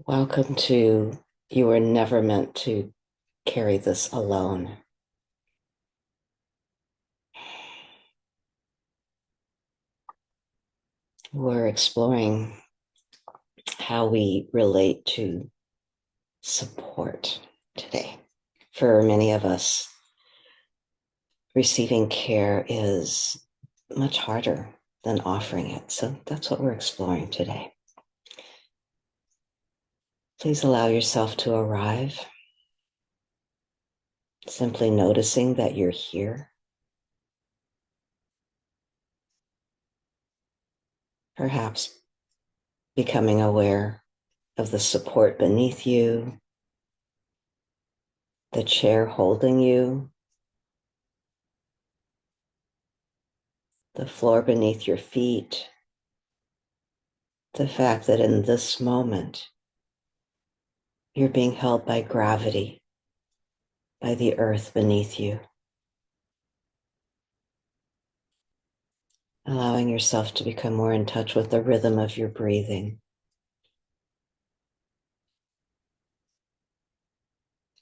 Welcome to You Were Never Meant to Carry This Alone. We're exploring how we relate to support today. For many of us, receiving care is much harder than offering it. So that's what we're exploring today. Please allow yourself to arrive, simply noticing that you're here. Perhaps becoming aware of the support beneath you, the chair holding you, the floor beneath your feet, the fact that in this moment, you're being held by gravity, by the earth beneath you. Allowing yourself to become more in touch with the rhythm of your breathing,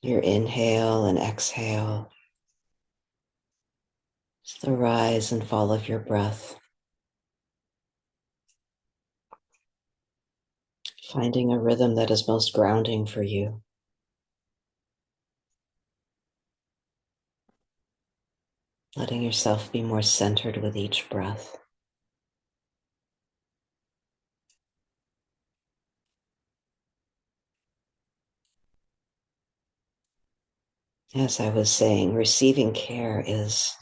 your inhale and exhale, just the rise and fall of your breath. Finding a rhythm that is most grounding for you. Letting yourself be more centered with each breath. As I was saying, receiving care is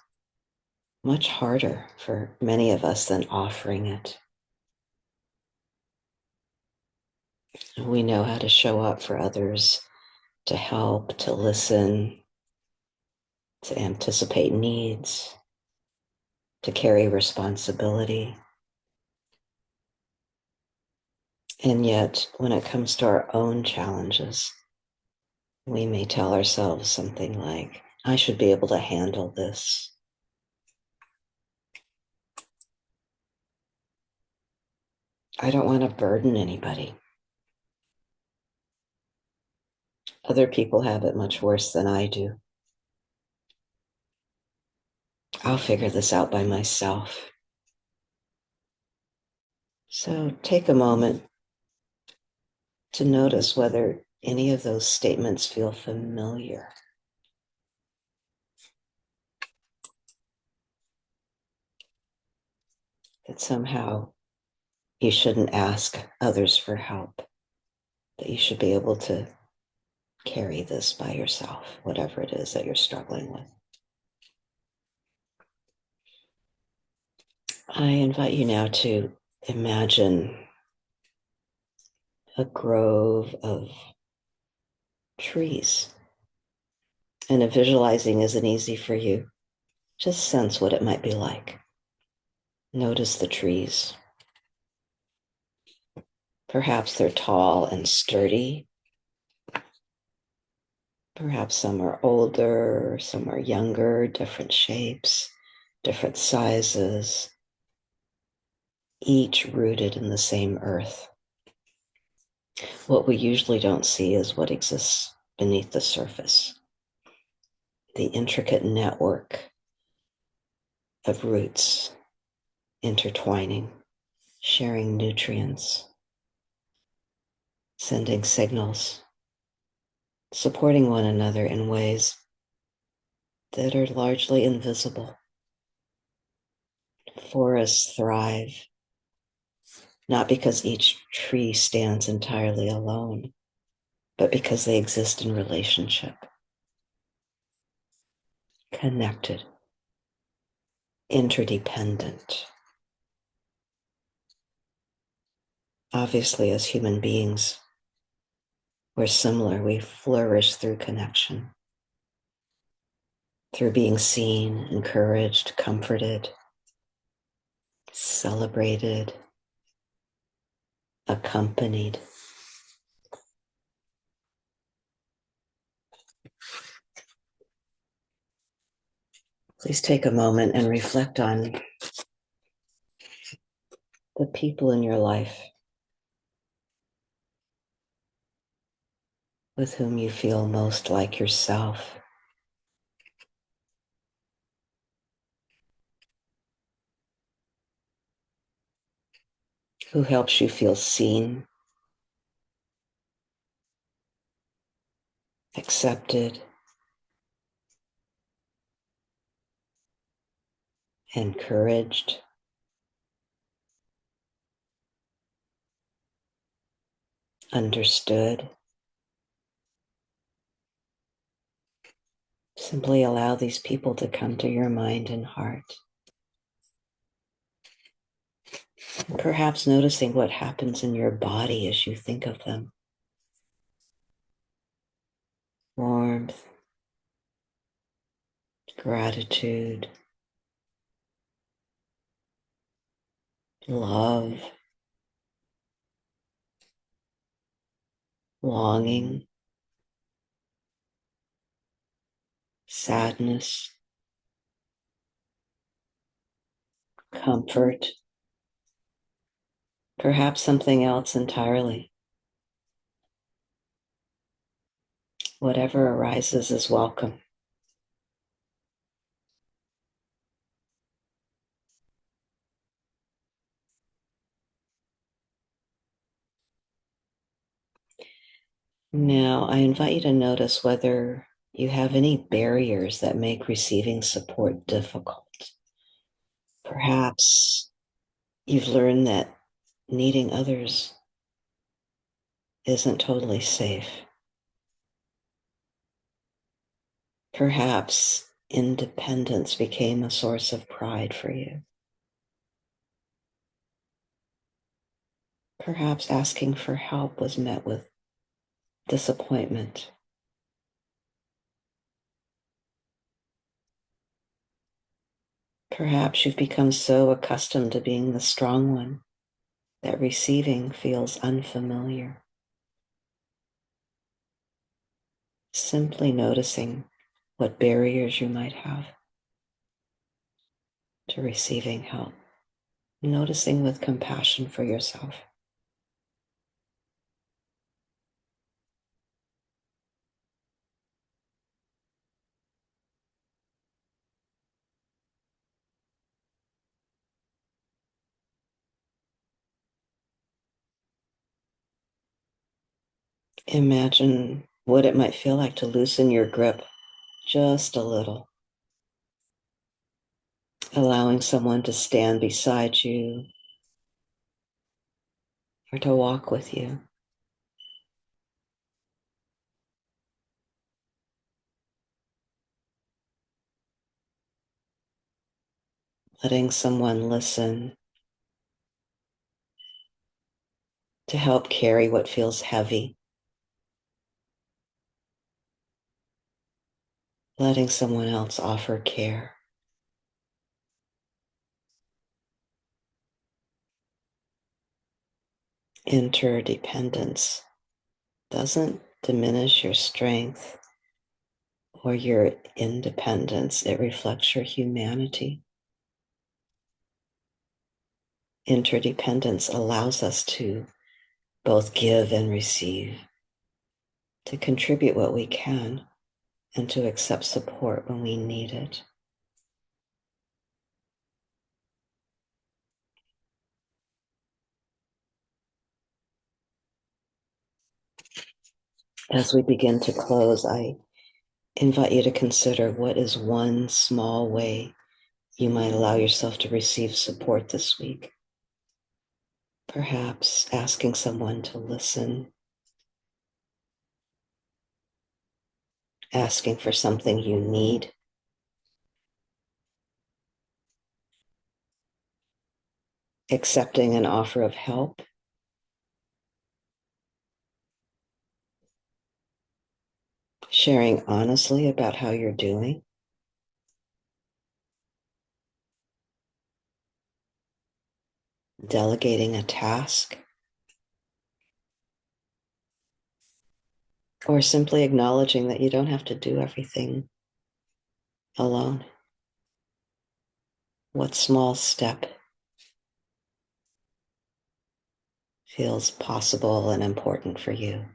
much harder for many of us than offering it. We know how to show up for others, to help, to listen, to anticipate needs, to carry responsibility. And yet, when it comes to our own challenges, we may tell ourselves something like, I should be able to handle this. I don't want to burden anybody. Other people have it much worse than I do. I'll figure this out by myself. So take a moment to notice whether any of those statements feel familiar. That somehow you shouldn't ask others for help, that you should be able to carry this by yourself, whatever it is that you're struggling with. I invite you now to imagine a grove of trees. And if visualizing isn't easy for you, just sense what it might be like. Notice the trees. Perhaps they're tall and sturdy. Perhaps some are older, some are younger, different shapes, different sizes, each rooted in the same earth. What we usually don't see is what exists beneath the surface, the intricate network of roots intertwining, sharing nutrients, sending signals, supporting one another in ways that are largely invisible. Forests thrive not because each tree stands entirely alone, but because they exist in relationship, connected, interdependent. Obviously, as human beings, we're similar. We flourish through connection, through being seen, encouraged, comforted, celebrated, accompanied. Please take a moment and reflect on the people in your life with whom you feel most like yourself, who helps you feel seen, accepted, encouraged, understood. Simply allow these people to come to your mind and heart. Perhaps noticing what happens in your body as you think of them. Warmth, gratitude, love, longing, sadness, comfort, perhaps something else entirely. Whatever arises is welcome. Now, I invite you to notice whether you have any barriers that make receiving support difficult. Perhaps you've learned that needing others isn't totally safe. Perhaps independence became a source of pride for you. Perhaps asking for help was met with disappointment. Perhaps you've become so accustomed to being the strong one that receiving feels unfamiliar. Simply noticing what barriers you might have to receiving help. Noticing with compassion for yourself. Imagine what it might feel like to loosen your grip just a little, allowing someone to stand beside you or to walk with you. Letting someone listen to help carry what feels heavy. Letting someone else offer care. Interdependence doesn't diminish your strength or your independence. It reflects your humanity. Interdependence allows us to both give and receive, to contribute what we can, and to accept support when we need it. As we begin to close, I invite you to consider what is one small way you might allow yourself to receive support this week. Perhaps asking someone to listen, asking for something you need, accepting an offer of help, sharing honestly about how you're doing, delegating a task, or simply acknowledging that you don't have to do everything alone. What small step feels possible and important for you?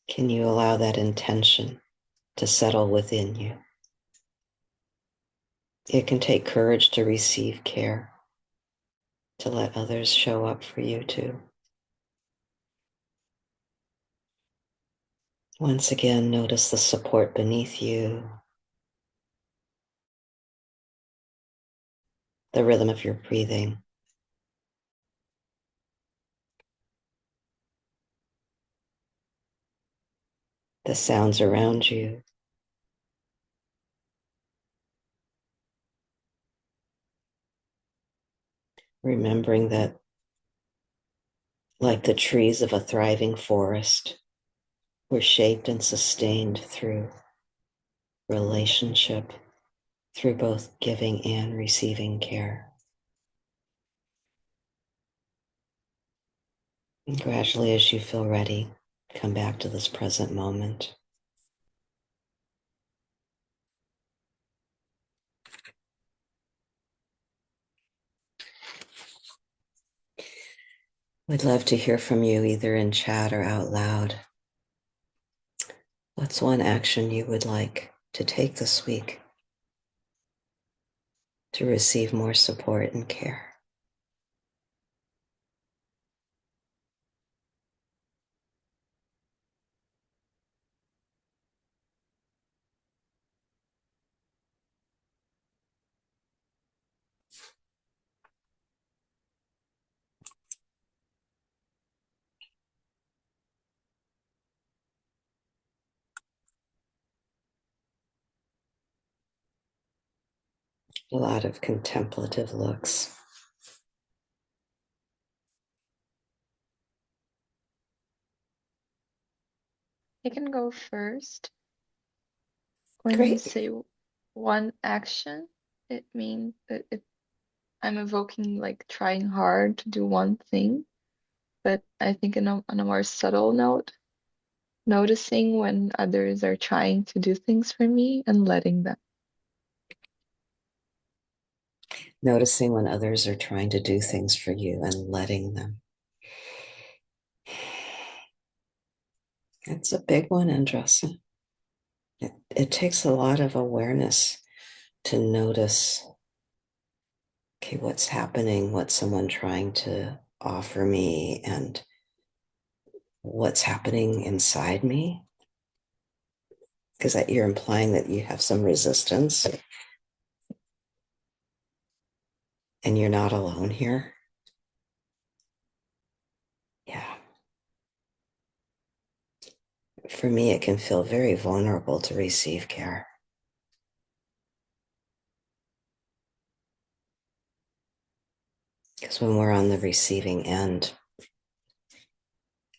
Can you allow that intention to settle within you? It can take courage to receive care, to let others show up for you too. Once again, notice the support beneath you, the rhythm of your breathing, the sounds around you. Remembering that, like the trees of a thriving forest, we're shaped and sustained through relationship, through both giving and receiving care. And gradually, as you feel ready, come back to this present moment. We'd love to hear from you either in chat or out loud. What's one action you would like to take this week to receive more support and care? A lot of contemplative looks. I can go first. When you Great. say one action, it means that I'm evoking like trying hard to do one thing, but I think on a more subtle note, noticing when others are trying to do things for me and letting them. Noticing when others are trying to do things for you and letting them. It's a big one, Andressa. It takes a lot of awareness to notice, okay, what's happening, what's someone trying to offer me, and what's happening inside me. Because you're implying that you have some resistance and you're not alone here. Yeah. For me, it can feel very vulnerable to receive care. Because when we're on the receiving end,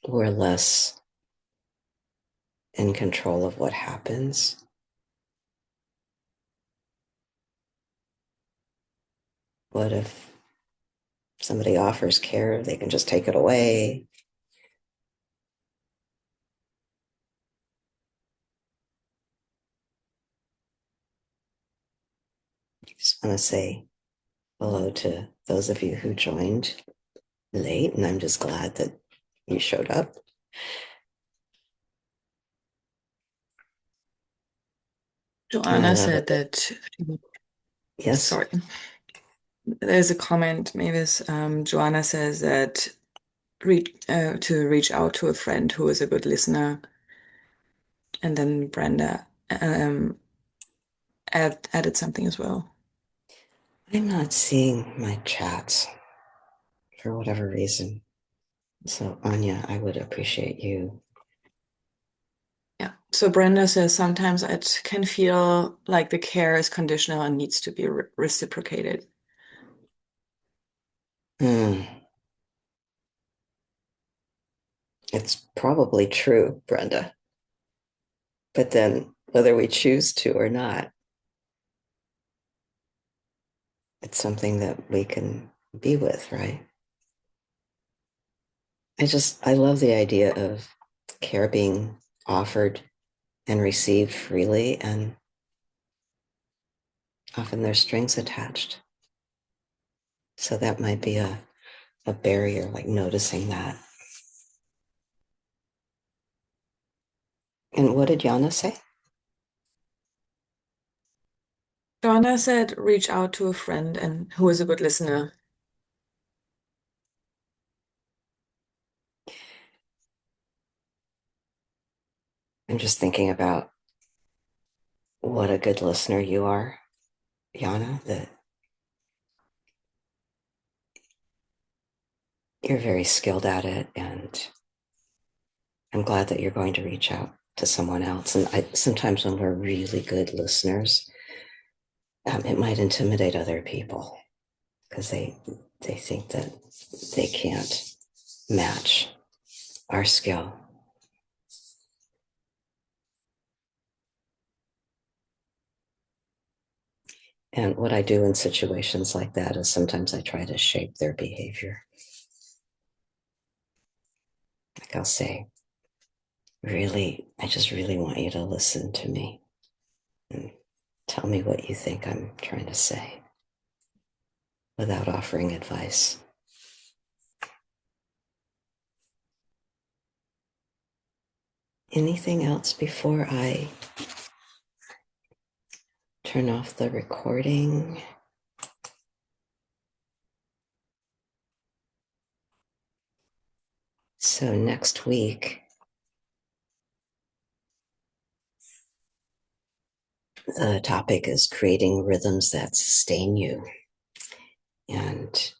we're less in control of what happens. What if somebody offers care, they can just take it away? I just want to say hello to those of you who joined late, and I'm just glad that you showed up. Joanna said that, Yes. sorry, there's a comment, Mavis. Joanna says that to reach out to a friend who is a good listener. And then Brenda added something as well. I'm not seeing my chats for whatever reason. So, Anya, I would appreciate you. Yeah. So Brenda says sometimes it can feel like the care is conditional and needs to be reciprocated. It's probably true, Brenda. But then, whether we choose to or not, it's something that we can be with, right? I love the idea of care being offered and received freely, and often there's strings attached. So that might be a barrier, like noticing that. And what did Yana say? Joanna said, reach out to a friend and who is a good listener. I'm just thinking about what a good listener you are, Yana, that you're very skilled at it. And I'm glad that you're going to reach out to someone else. And sometimes when we're really good listeners, it might intimidate other people because they think that they can't match our skill. And what I do in situations like that is sometimes I try to shape their behavior. Like I'll say, really, I just really want you to listen to me and tell me what you think I'm trying to say without offering advice. Anything else before I turn off the recording? So next week, the topic is creating rhythms that sustain you. And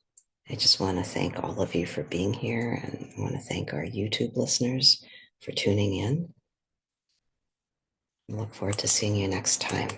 I just want to thank all of you for being here, and I want to thank our YouTube listeners for tuning in. I look forward to seeing you next time.